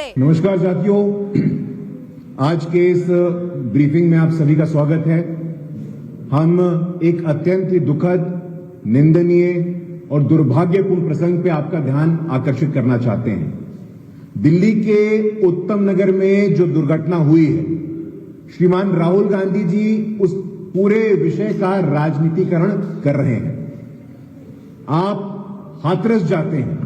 नमस्कार साथियों, आज के इस ब्रीफिंग में आप सभी का स्वागत है। हम एक अत्यंत ही दुखद, निंदनीय और दुर्भाग्यपूर्ण प्रसंग पे आपका ध्यान आकर्षित करना चाहते हैं। दिल्ली के उत्तम नगर में जो दुर्घटना हुई है, श्रीमान राहुल गांधी जी उस पूरे विषय का राजनीतिकरण कर रहे हैं। आप हाथरस जाते हैं,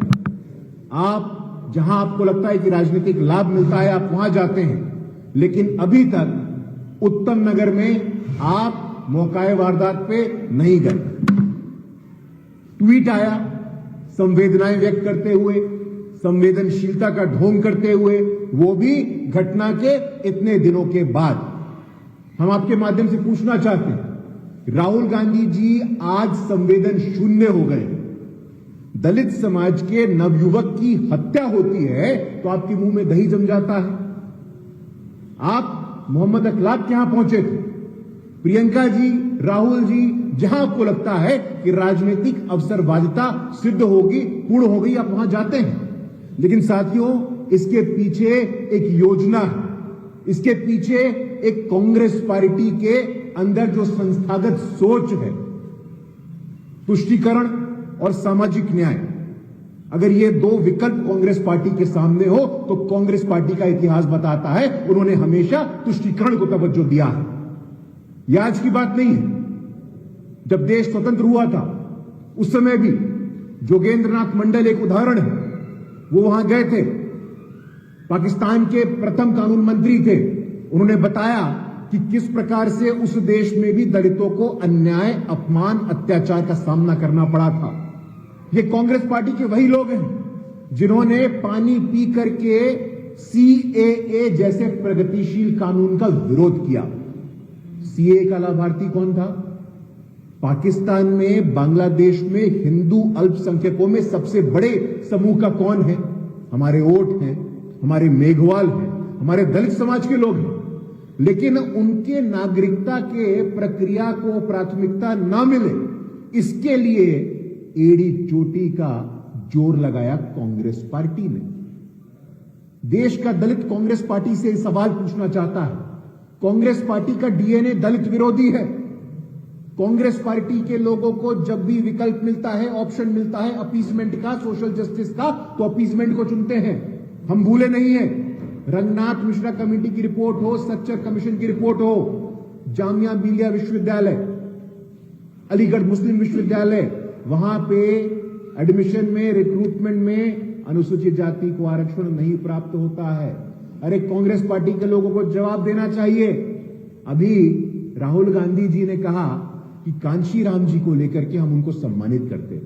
आप जहां आपको लगता है कि राजनीतिक लाभ मिलता है आप वहां जाते हैं, लेकिन अभी तक उत्तम नगर में आप मौकाए वारदात पे नहीं गए। ट्वीट आया संवेदनाएं व्यक्त करते हुए, संवेदनशीलता का ढोंग करते हुए, वो भी घटना के इतने दिनों के बाद। हम आपके माध्यम से पूछना चाहते हैं, राहुल गांधी जी आज संवेदन शून्य हो गए। दलित समाज के नवयुवक की हत्या होती है तो आपके मुंह में दही जम जाता है। आप मोहम्मद अखलाक के यहां पहुंचे थे, प्रियंका जी, राहुल जी, जहां आपको लगता है कि राजनीतिक अवसरवादिता सिद्ध होगी, पूर्ण होगी, आप वहां जाते हैं। लेकिन साथियों, इसके पीछे एक योजना है, इसके पीछे एक कांग्रेस पार्टी के अंदर जो संस्थागत सोच है, तुष्टीकरण और सामाजिक न्याय। अगर ये दो विकल्प कांग्रेस पार्टी के सामने हो तो कांग्रेस पार्टी का इतिहास बताता है उन्होंने हमेशा तुष्टीकरण को तवज्जो दिया है। यह आज की बात नहीं है। जब देश स्वतंत्र हुआ था उस समय भी जोगेंद्रनाथ मंडल एक उदाहरण है। वो वहां गए थे, पाकिस्तान के प्रथम कानून मंत्री थे। उन्होंने बताया कि किस प्रकार से उस देश में भी दलितों को अन्याय, अपमान, अत्याचार का सामना करना पड़ा था। ये कांग्रेस पार्टी के वही लोग हैं जिन्होंने पानी पी करके सीएए जैसे प्रगतिशील कानून का विरोध किया। सीएए का लाभार्थी कौन था? पाकिस्तान में, बांग्लादेश में हिंदू अल्पसंख्यकों में सबसे बड़े समूह का कौन है? हमारे ओट हैं, हमारे मेघवाल हैं, हमारे दलित समाज के लोग हैं। लेकिन उनके नागरिकता के प्रक्रिया को प्राथमिकता ना मिले, इसके लिए एड़ी चोटी का जोर लगाया कांग्रेस पार्टी ने। देश का दलित कांग्रेस पार्टी से सवाल पूछना चाहता है। कांग्रेस पार्टी का डीएनए दलित विरोधी है। कांग्रेस पार्टी के लोगों को जब भी विकल्प मिलता है, ऑप्शन मिलता है अपीसमेंट का, सोशल जस्टिस का, तो अपीसमेंट को चुनते हैं। हम भूले नहीं है, रंगनाथ मिश्रा कमेटी की रिपोर्ट हो, सच्चर कमीशन की रिपोर्ट हो, जामिया मिलिया विश्वविद्यालय, अलीगढ़ मुस्लिम विश्वविद्यालय, वहां पे एडमिशन में, रिक्रूटमेंट में अनुसूचित जाति को आरक्षण नहीं प्राप्त होता है। अरे कांग्रेस पार्टी के लोगों को जवाब देना चाहिए। अभी राहुल गांधी जी ने कहा कि कांशीराम जी को लेकर के हम उनको सम्मानित करते।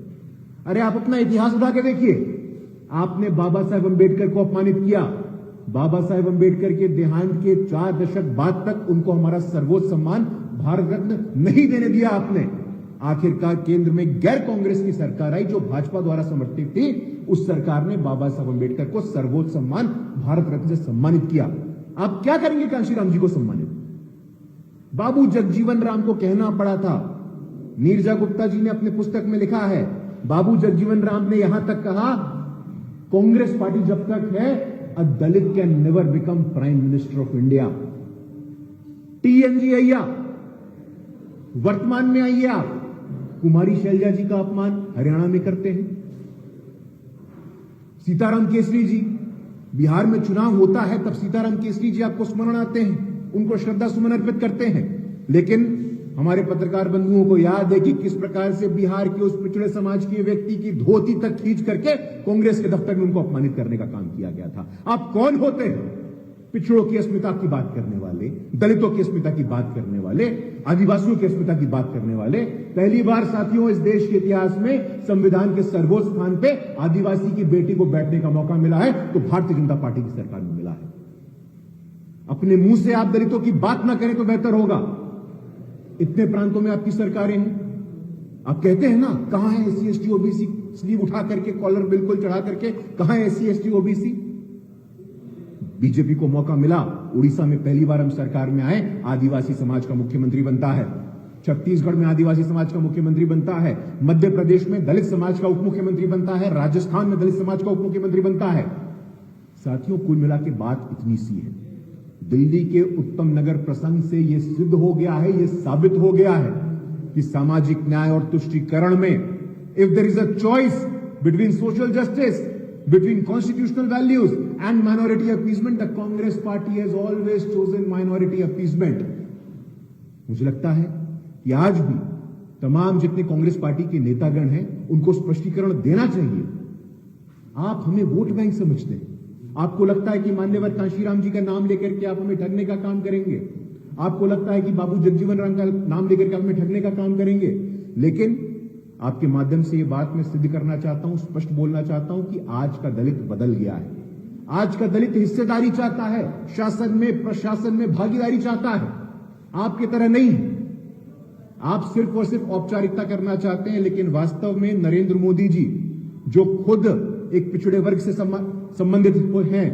अरे आप अपना इतिहास उठा के देखिए। आपने बाबा साहेब अंबेडकर को अपमानित किया। बाबा साहेब अंबेडकर के देहांत के 4 दशक बाद तक उनको हमारा सर्वोच्च सम्मान भारत रत्न नहीं देने दिया आपने। आखिरकार केंद्र में गैर कांग्रेस की सरकार आई जो भाजपा द्वारा समर्थित थी। उस सरकार ने बाबा साहब अंबेडकर को सर्वोच्च सम्मान भारत रत्न से सम्मानित किया। आप क्या करेंगे कांशीराम जी को सम्मानित? बाबू जगजीवन राम को कहना पड़ा था। नीरजा गुप्ता जी ने अपने पुस्तक में लिखा है, बाबू जगजीवन राम ने यहां तक कहा, कांग्रेस पार्टी जब तक है, a Dalit can never become prime minister of India. TNG अय्या वर्तमान में आइए आप, कुमारी शैलजा जी का अपमान हरियाणा में करते हैं। सीताराम केसरी जी, बिहार में चुनाव होता है तब सीताराम केसरी जी आपको स्मरण आते हैं, उनको श्रद्धा सुमन अर्पित करते हैं। लेकिन हमारे पत्रकार बंधुओं को याद है कि किस प्रकार से बिहार के उस पिछड़े समाज के व्यक्ति की धोती तक खींच करके कांग्रेस के दफ्तर में उनको अपमानित करने का काम किया गया था। आप कौन होते हैं? पिछड़ों की अस्मिता की बात करने वाले, दलितों की अस्मिता की बात करने वाले, आदिवासियों की अस्मिता की बात करने वाले। पहली बार साथियों इस देश के इतिहास में संविधान के सर्वोच्च स्थान पे आदिवासी की बेटी को बैठने का मौका मिला है तो भारतीय जनता पार्टी की सरकार में मिला है। अपने मुंह से आप दलितों की बात ना करें तो बेहतर होगा। इतने प्रांतों में आपकी सरकारें हैं। आप कहते हैं ना, कहां है एससी एसटी ओबीसी? स्लीव उठा करके, कॉलर बिल्कुल चढ़ा करके, कहां है एससी एसटी ओबीसी? बीजेपी को मौका मिला, उड़ीसा में पहली बार हम सरकार में आए, आदिवासी समाज का मुख्यमंत्री बनता है। छत्तीसगढ़ में आदिवासी समाज का मुख्यमंत्री बनता है। मध्य प्रदेश में दलित समाज का उप मुख्यमंत्री बनता है। राजस्थान में दलित समाज का उप मुख्यमंत्री बनता है। साथियों, कुल मिला के बात इतनी सी है, दिल्ली के उत्तम नगर प्रसंग से यह सिद्ध हो गया है, यह साबित हो गया है कि सामाजिक न्याय और तुष्टीकरण में if there is a choice between social justice, between constitutional values and minority appeasement, the Congress party has always chosen minority appeasement. मुझे लगता है कि आज भी तमाम जितने कांग्रेस पार्टी के नेतागण हैं उनको स्पष्टीकरण देना चाहिए। आप हमें वोट बैंक समझते हैं, आपको लगता है कि मान्यवर कांशीराम जी का नाम लेकर के आप हमें ठगने का काम करेंगे, आपको लगता है कि बाबू जगजीवन राम का नाम लेकर के आप हमें ठगने का काम करेंगे, लेकिन आपके माध्यम से ये बात मैं सिद्ध करना चाहता हूं, स्पष्ट बोलना चाहता हूं कि आज का दलित बदल गया है। आज का दलित हिस्सेदारी चाहता है, शासन में प्रशासन में भागीदारी चाहता है, आपकी तरह नहीं। आप सिर्फ और सिर्फ औपचारिकता करना चाहते हैं, लेकिन वास्तव में नरेंद्र मोदी जी जो खुद एक पिछड़े वर्ग से संबंधित हैं,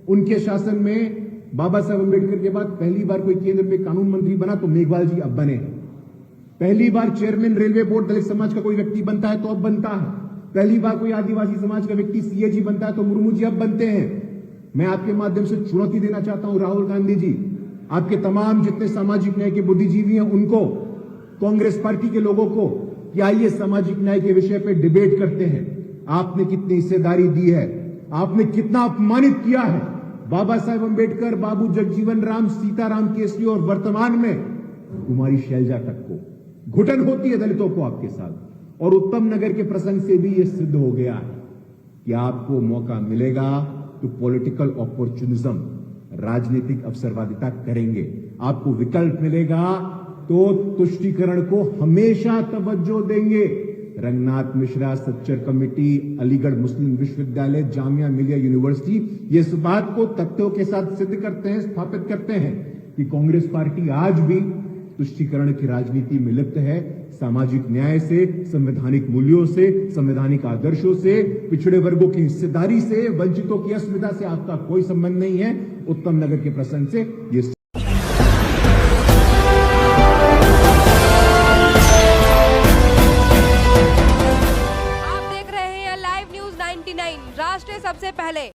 उनके शासन में बाबा साहब अम्बेडकर के बाद पहली बार कोई केंद्र में कानून मंत्री बना तो मेघवाल जी अब बने। पहली बार चेयरमैन रेलवे बोर्ड दलित समाज का कोई व्यक्ति बनता है तो अब बनता है। पहली बार कोई आदिवासी समाज का व्यक्ति सीएजी बनता है तो मुर्मू जी अब बनते हैं। मैं आपके माध्यम से चुनौती देना चाहता हूं राहुल गांधी जी, आपके तमाम जितने सामाजिक न्याय के बुद्धिजीवी हैं उनको, कांग्रेस पार्टी के लोगों को, कि आइए सामाजिक न्याय के विषय पर डिबेट करते हैं। आपने कितनी हिस्सेदारी दी है, आपने कितना अपमानित किया है बाबा साहेब अम्बेडकर, बाबू जगजीवन राम, सीताराम केसरी और वर्तमान में कुमारी शैलजा तक को। घुटन होती है दलितों को आपके साथ। और उत्तम नगर के प्रसंग से भी यह सिद्ध हो गया है कि आपको मौका मिलेगा तो पॉलिटिकल अपॉर्चुनिज्म, राजनीतिक अवसरवादिता करेंगे। आपको विकल्प मिलेगा तो तुष्टीकरण को हमेशा तवज्जो देंगे। रंगनाथ मिश्रा, सच्चर कमेटी, अलीगढ़ मुस्लिम विश्वविद्यालय, जामिया मिलिया यूनिवर्सिटी ये इस बात को तथ्यों के साथ सिद्ध करते हैं, स्थापित करते हैं कि कांग्रेस पार्टी आज भी तुष्टीकरण की राजनीति में लिप्त है। सामाजिक न्याय से, संवैधानिक मूल्यों से, संवैधानिक आदर्शों से, पिछड़े वर्गों की हिस्सेदारी से, वंचितों की अस्मिता से आपका कोई संबंध नहीं है। उत्तम नगर के प्रसंग से ये